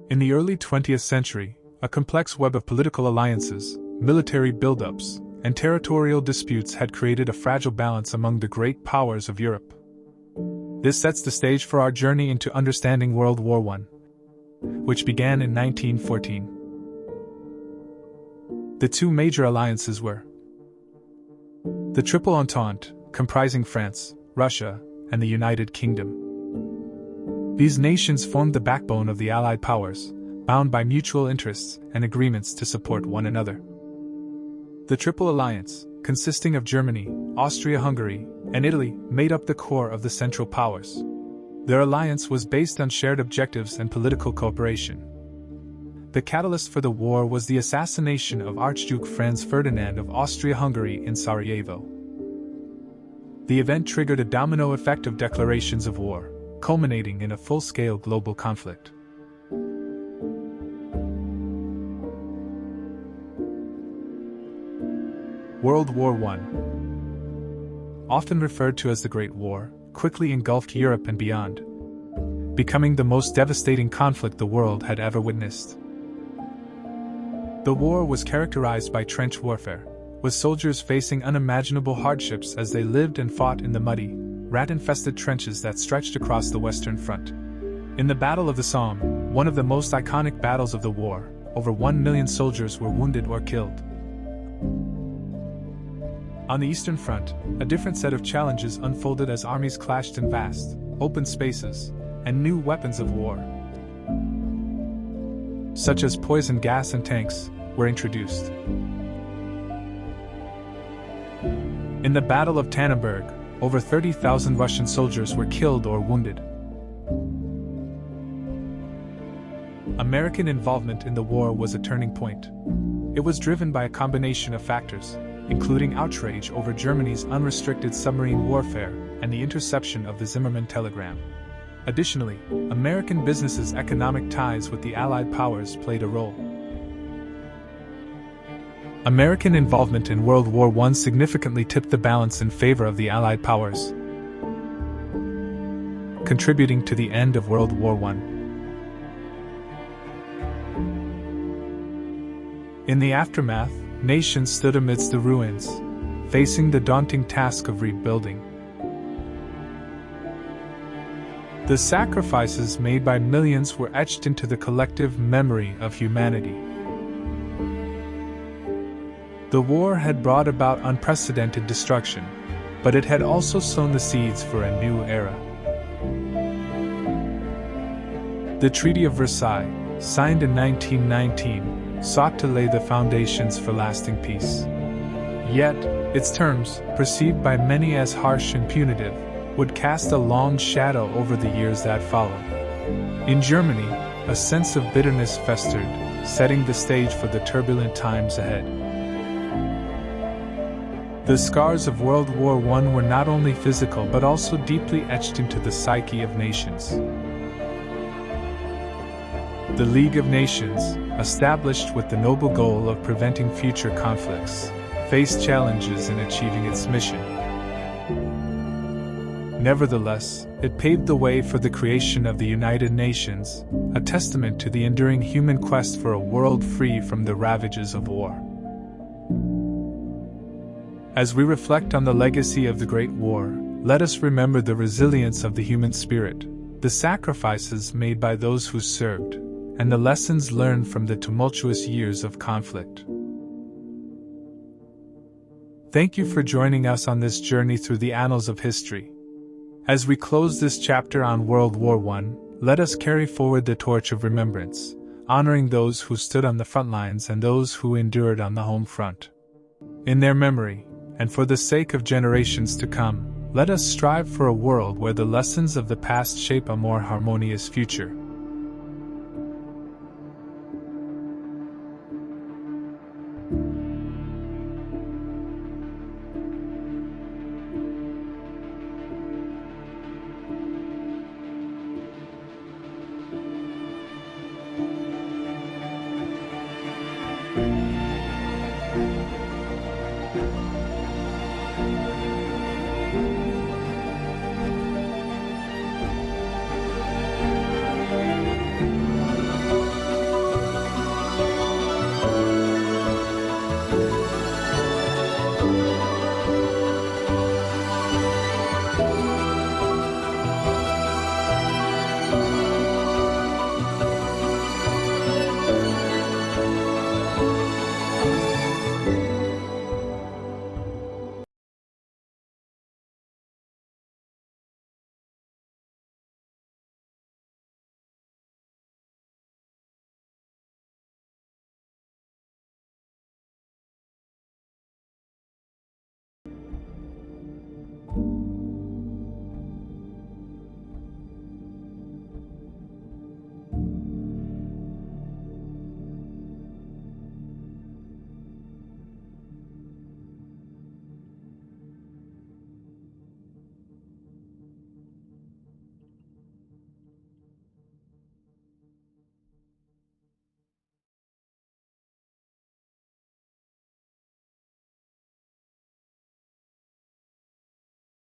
In the early 20th century, a complex web of political alliances, military buildups, and territorial disputes had created a fragile balance among the great powers of Europe. This sets the stage for our journey into understanding World War I, which began in 1914. The two major alliances were the Triple Entente, comprising France, Russia, and the United Kingdom. These nations formed the backbone of the Allied powers, bound by mutual interests and agreements to support one another. The Triple Alliance, consisting of Germany, Austria-Hungary, and Italy, made up the core of the Central Powers. Their alliance was based on shared objectives and political cooperation. The catalyst for the war was the assassination of Archduke Franz Ferdinand of Austria-Hungary in Sarajevo. The event triggered a domino effect of declarations of war, culminating in a full-scale global conflict. World War I, often referred to as the Great War, quickly engulfed Europe and beyond, becoming the most devastating conflict the world had ever witnessed. The war was characterized by trench warfare, with soldiers facing unimaginable hardships as they lived and fought in the muddy, rat-infested trenches that stretched across the Western Front. In the Battle of the Somme, one of the most iconic battles of the war, over 1 million soldiers were wounded or killed. On the Eastern Front, a different set of challenges unfolded as armies clashed in vast, open spaces, and new weapons of war, such as poison gas and tanks, were introduced. In the Battle of Tannenberg, over 30,000 Russian soldiers were killed or wounded. American involvement in the war was a turning point. It was driven by a combination of factors, including outrage over Germany's unrestricted submarine warfare and the interception of the Zimmermann telegram. Additionally, American businesses' economic ties with the Allied powers played a role. American involvement in World War I significantly tipped the balance in favor of the Allied powers, contributing to the end of World War I. In the aftermath, nations stood amidst the ruins, facing the daunting task of rebuilding. The sacrifices made by millions were etched into the collective memory of humanity. The war had brought about unprecedented destruction, but it had also sown the seeds for a new era. The Treaty of Versailles, signed in 1919, sought to lay the foundations for lasting peace. Yet, its terms, perceived by many as harsh and punitive, would cast a long shadow over the years that followed. In Germany, a sense of bitterness festered, setting the stage for the turbulent times ahead. The scars of World War I were not only physical but also deeply etched into the psyche of nations. The League of Nations, established with the noble goal of preventing future conflicts, faced challenges in achieving its mission. Nevertheless, it paved the way for the creation of the United Nations, a testament to the enduring human quest for a world free from the ravages of war. As we reflect on the legacy of the Great War, let us remember the resilience of the human spirit, the sacrifices made by those who served, and the lessons learned from the tumultuous years of conflict. Thank you for joining us on this journey through the annals of history. As we close this chapter on World War I, let us carry forward the torch of remembrance, honoring those who stood on the front lines and those who endured on the home front. In their memory, and for the sake of generations to come, let us strive for a world where the lessons of the past shape a more harmonious future.